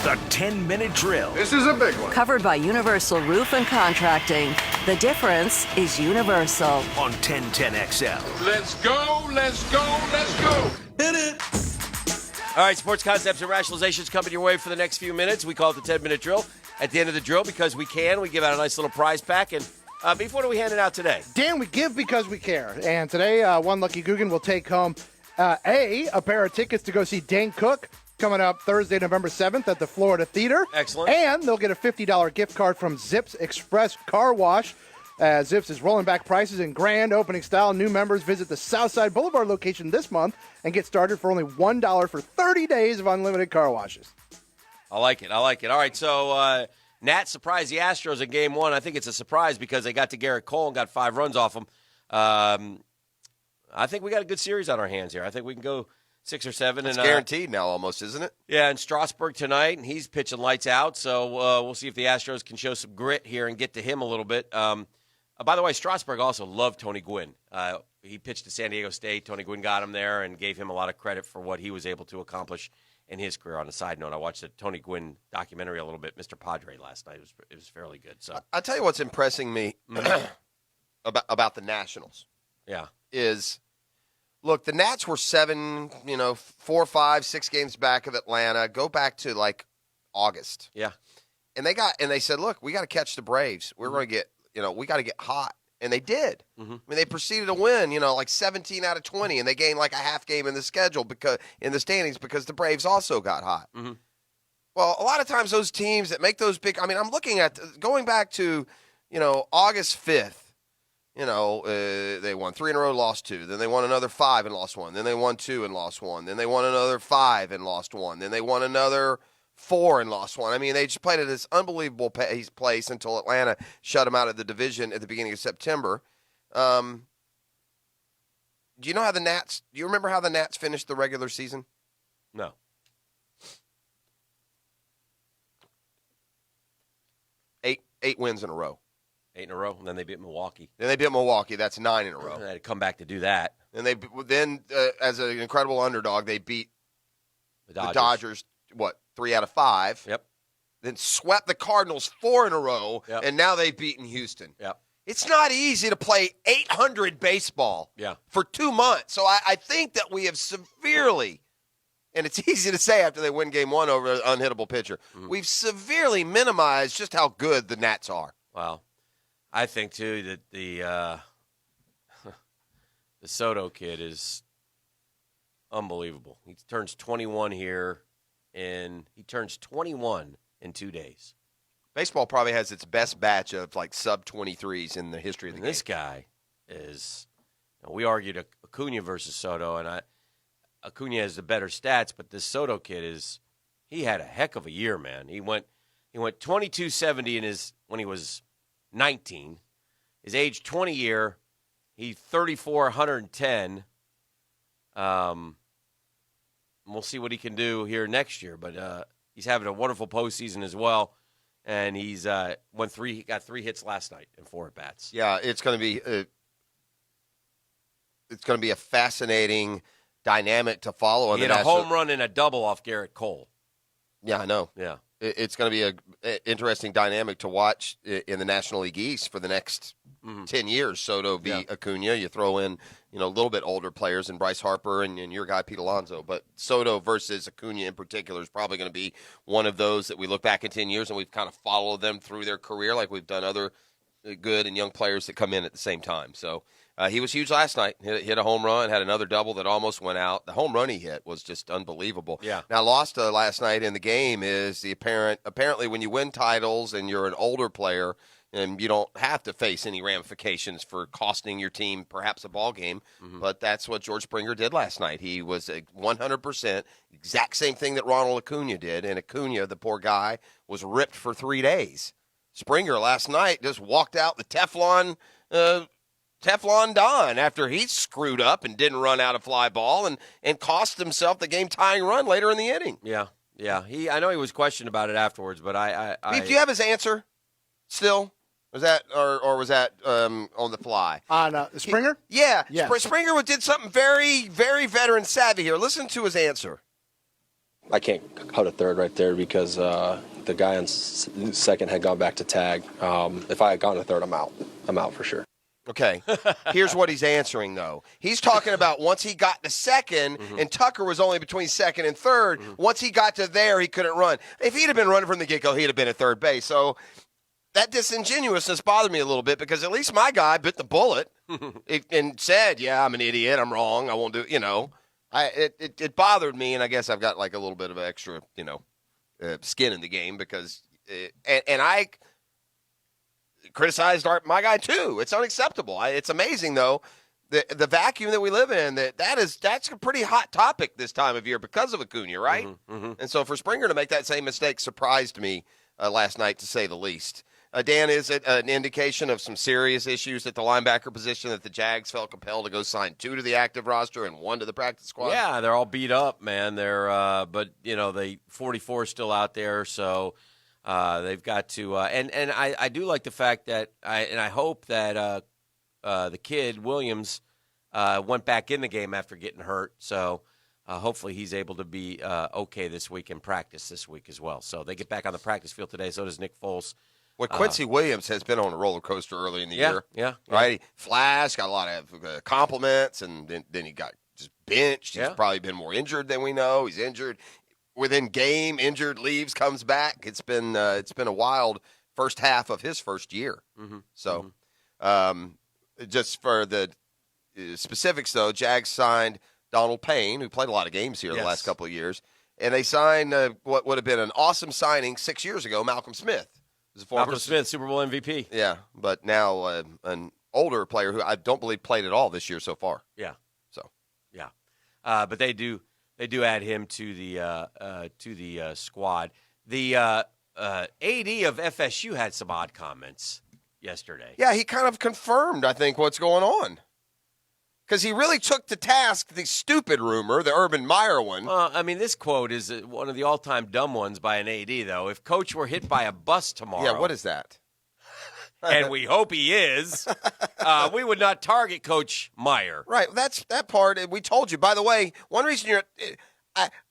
The 10-minute drill. This is a big one. Covered by Universal Roof and Contracting. The difference is universal. On 1010XL. Let's go, let's go, let's go. Hit it. All right, sports concepts and rationalizations coming your way for the next few minutes. We call it the 10-minute drill. At the end of the drill, because we give out a nice little prize pack. And Beef, what are we handing out today? Dan, we give because we care. And today, one lucky Guggen will take home a pair of tickets to go see Dane Cook coming up Thursday, November 7th at the Florida Theater. Excellent. And they'll get a $50 gift card from Zips Express Car Wash. Zips is rolling back prices in grand opening style. New members visit the Southside Boulevard location this month and get started for only $1 for 30 days of unlimited car washes. I like it. All right, so Nats surprised the Astros in Game 1. I think it's a surprise because they got to Garrett Cole and got 5 runs off him. I think we got a good series on our hands here. I think we can go 6 or 7. It's guaranteed now almost, isn't it? Yeah, in Strasburg tonight, and he's pitching lights out. So we'll see if the Astros can show some grit here and get to him a little bit. By the way, Strasburg also loved Tony Gwynn. He pitched to San Diego State. Tony Gwynn got him there and gave him a lot of credit for what he was able to accomplish in his career. On a side note, I watched the Tony Gwynn documentary a little bit, Mr. Padre, last night. It was fairly good. So I'll tell you what's impressing me about the Nationals. Yeah. Is, look, the Nats were 4, 5, 6 games back of Atlanta. Go back to, like, August. Yeah. And they said, look, we got to catch the Braves. We're going to get, we got to get hot. And they did. Mm-hmm. I mean, they proceeded to win, like 17 out of 20, and they gained like a half game in the schedule in the standings because the Braves also got hot. Mm-hmm. Well, a lot of times those teams that make those big – I mean, I'm looking at going back to, August 5th. They won 3 in a row, lost 2. Then they won another 5 and lost 1. Then they won 2 and lost 1. Then they won another 5 and lost 1. Then they won another 4 and lost 1. I mean, they just played at this unbelievable place until Atlanta shut them out of the division at the beginning of September. Do you know how the Nats – do you remember how the Nats finished the regular season? No. Eight wins in a row. 8 in a row, and then they beat Milwaukee. That's 9 in a row. And they had to come back to do that. And then as an incredible underdog, they beat the Dodgers, 3 out of 5. Yep. Then swept the Cardinals 4 in a row, yep. And now they've beaten Houston. Yep. It's not easy to play 800 baseball for 2 months. So I think that we have severely, and it's easy to say after they win Game 1 over an unhittable pitcher, we've severely minimized just how good the Nats are. Wow. I think, too, that the Soto kid is unbelievable. He turns 21 here, and he turns 21 in 2 days. Baseball probably has its best batch of, like, sub-23s in the history of the game. This guy is we argued Acuna versus Soto, and Acuna has the better stats, but this Soto kid he had a heck of a year, man. He went 2270 when he was 19. His age 20 year, he 34, 110. We'll see what he can do here next year, but he's having a wonderful postseason as well. And he's got 3 hits last night and 4 at-bats. Yeah, it's going to be a fascinating dynamic to follow. He had a home run and a double off Garrett Cole. Yeah, I know. Yeah. It's going to be an interesting dynamic to watch in the National League East for the next 10 years. Soto v. Acuna. You throw in, a little bit older players and Bryce Harper and your guy Pete Alonso. But Soto versus Acuna in particular is probably going to be one of those that we look back in 10 years and we've kind of followed them through their career like we've done other good and young players that come in at the same time. So he was huge last night. Hit a home run, had another double that almost went out. The home run he hit was just unbelievable. Yeah. Now, lost last night in the game is apparently when you win titles and you're an older player and you don't have to face any ramifications for costing your team perhaps a ball game, but that's what George Springer did last night. He was 100%, exact same thing that Ronald Acuna did, and Acuna, the poor guy, was ripped for 3 days. Springer last night just walked out the Teflon Don after he screwed up and didn't run out a fly ball and cost himself the game-tying run later in the inning. Yeah. I know he was questioned about it afterwards, but Do you have his answer still? Was that or was that on the fly? On Springer? Yeah. Yes. Springer did something very, very veteran savvy here. Listen to his answer. I can't cut a third right there because the guy on second had gone back to tag. If I had gone a third, I'm out. I'm out for sure. Okay. Here's what he's answering, though. He's talking about once he got to second, and Tucker was only between second and third. Once he got to there, he couldn't run. If he'd have been running from the get-go, he'd have been at third base. So that disingenuousness bothered me a little bit because at least my guy bit the bullet and said, yeah, I'm an idiot. I'm wrong. I won't do it. It bothered me, and I guess I've got like a little bit of extra, skin in the game because and I criticized my guy too. It's unacceptable. It's amazing though the vacuum that we live in that's a pretty hot topic this time of year because of Acuna, right? And so for Springer to make that same mistake surprised me last night to say the least. Dan, is it an indication of some serious issues at the linebacker position that the Jags felt compelled to go sign 2 to the active roster and 1 to the practice squad? Yeah, they're all beat up, man. They're but they 44 is still out there, so they've got to. And I do like the fact that I hope that the kid Williams went back in the game after getting hurt, so. Hopefully he's able to be okay this week and practice this week as well. So they get back on the practice field today. So does Nick Foles. Well, Quincy Williams has been on a roller coaster early in the year. Yeah. Right? He flashed, got a lot of compliments, and then he got just benched. He's probably been more injured than we know. He's injured within game, injured, leaves, comes back. It's been a wild first half of his first year. So just for the specifics, though, Jags signed Donald Payne, who played a lot of games here the last couple of years, and they signed what would have been an awesome signing 6 years ago, Malcolm Smith. Malcolm Smith, Super Bowl MVP. Yeah, but now an older player who I don't believe played at all this year so far. Yeah. So. Yeah. But they do add him to the squad. The AD of FSU had some odd comments yesterday. Yeah, he kind of confirmed, I think, what's going on. Because he really took to task the stupid rumor, the Urban Meyer one. This quote is one of the all-time dumb ones by an AD, though. If Coach were hit by a bus tomorrow. Yeah, what is that? And we hope he is. We would not target Coach Meyer. Right, that's that part. We told you. By the way, one reason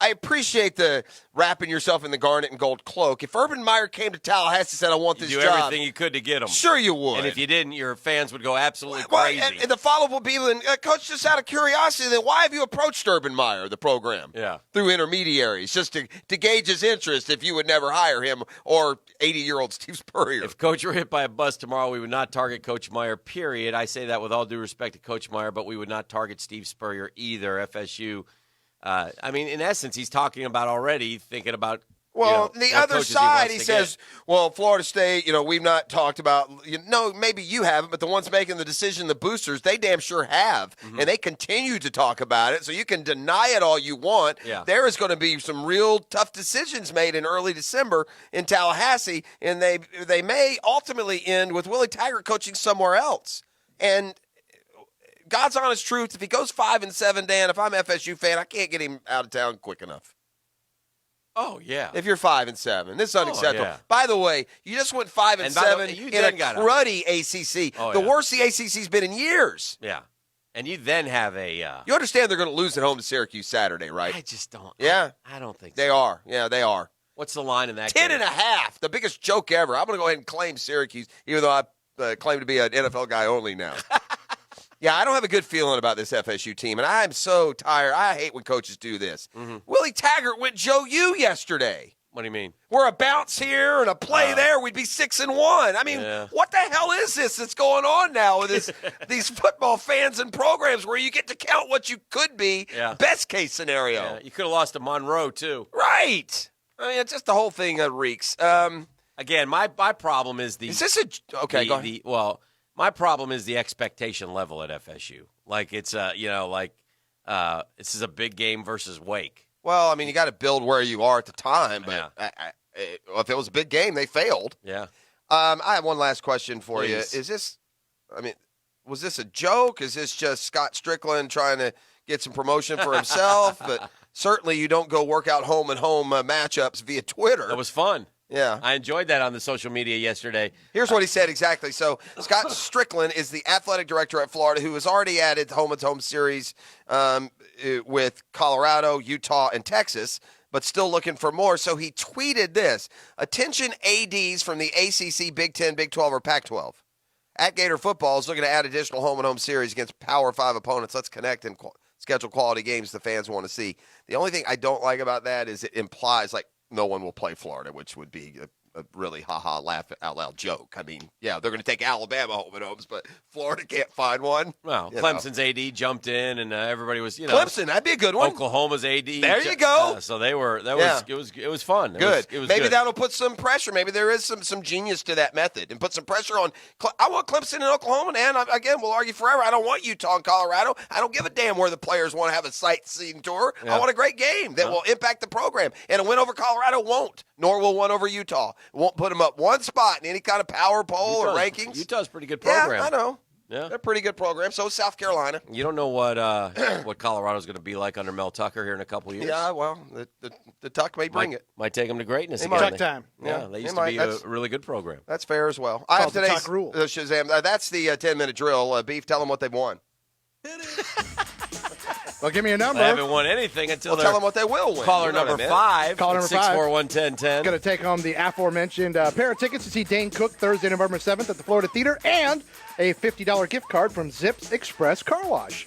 I appreciate the wrapping yourself in the garnet and gold cloak. If Urban Meyer came to Tallahassee and said, I want this job. You do everything you could to get him. Sure you would. And if you didn't, your fans would go absolutely crazy. And the follow-up would be, Coach, just out of curiosity, then why have you approached Urban Meyer, the program? Yeah. Through intermediaries, just to gauge his interest if you would never hire him or 80-year-old Steve Spurrier. If Coach were hit by a bus tomorrow, we would not target Coach Meyer, period. I say that with all due respect to Coach Meyer, but we would not target Steve Spurrier either, FSU. In essence, he's talking about already thinking about. The other side, he says, Florida State, we've not talked about, maybe you haven't, but the ones making the decision, the boosters, they damn sure have. And they continue to talk about it. So you can deny it all you want. Yeah. There is going to be some real tough decisions made in early December in Tallahassee. And they may ultimately end with Willie Taggart coaching somewhere else. And God's honest truth, if he goes 5-7, Dan, if I'm an FSU fan, I can't get him out of town quick enough. Oh, yeah. If you're 5-7, this is unacceptable. Yeah. By the way, you just went 5-7 in a cruddy ACC. Oh, the yeah. worst the ACC's been in years. Yeah. And you then have a. You understand they're going to lose at home to Syracuse Saturday, right? I just don't. Yeah. I don't think they so. are. Yeah, they are. What's the line in that 10 game? and a half. The biggest joke ever. I'm going to go ahead and claim Syracuse, even though I claim to be an NFL guy only now. Yeah, I don't have a good feeling about this FSU team, and I'm so tired. I hate when coaches do this. Willie Taggart went Joe U yesterday. What do you mean? We're a bounce here and a play there. We'd be 6-1. I mean, what the hell is this that's going on now with these football fans and programs where you get to count what you could be? Yeah. Best case scenario. Yeah, you could have lost to Monroe, too. Right. I mean, it's just the whole thing reeks. Again, my problem is the. Is this a. Okay, go ahead. My problem is the expectation level at FSU. Like, it's, this is a big game versus Wake. Well, I mean, you got to build where you are at the time, but if it was a big game, they failed. Yeah. I have one last question for Please. you. Is this, was this a joke? Is this just Scott Strickland trying to get some promotion for himself? But certainly you don't go work out home and home matchups via Twitter. That was fun. Yeah. I enjoyed that on the social media yesterday. Here's what he said exactly. So Scott Strickland is the athletic director at Florida who has already added home-and-home series with Colorado, Utah, and Texas. but still looking for more. So he tweeted this: "Attention ADs from the ACC, Big 10, Big 12, or Pac-12. At Gator Football is looking to add additional home-and-home series against Power 5 opponents. Let's connect and schedule quality games the fans want to see." The only thing I don't like about that is it implies like no one will play Florida, which would be a really laugh out loud joke. I mean, yeah, they're going to take Alabama home and homes, but Florida can't find one. Well, Clemson's AD jumped in, and everybody was, Clemson, that'd be a good one. Oklahoma's AD. There you go. So they were. It was fun. Good. It was Maybe good. that'll put some pressure. Maybe there is some genius to that method, and put some pressure on. I want Clemson and Oklahoma, and again, we'll argue forever. I don't want Utah and Colorado. I don't give a damn where the players want to have a sightseeing tour. Yeah. I want a great game that will impact the program, and a win over Colorado won't. Nor will one over Utah. It won't put them up one spot in any kind of power poll or rankings. Utah's a pretty good program. Yeah, I know. Yeah. They're a pretty good program. So is South Carolina. You don't know what Colorado's going to be like under Mel Tucker here in a couple of years. Yeah, well, the Tuck may bring it. Might take them to greatness again. Tuck time. Yeah, they used to be a really good program. That's fair as well. I have the today's Tuck rule. Shazam. That's the 10-minute drill. Beef, tell them what they've won. Well, give me a number. They haven't won anything until Tell them what they will win. caller You know what number I meant. 5. Caller number 5. 641-1010. Going to take home the aforementioned pair of tickets to see Dane Cook Thursday, November 7th at the Florida Theater, and a $50 gift card from Zips Express Car Wash.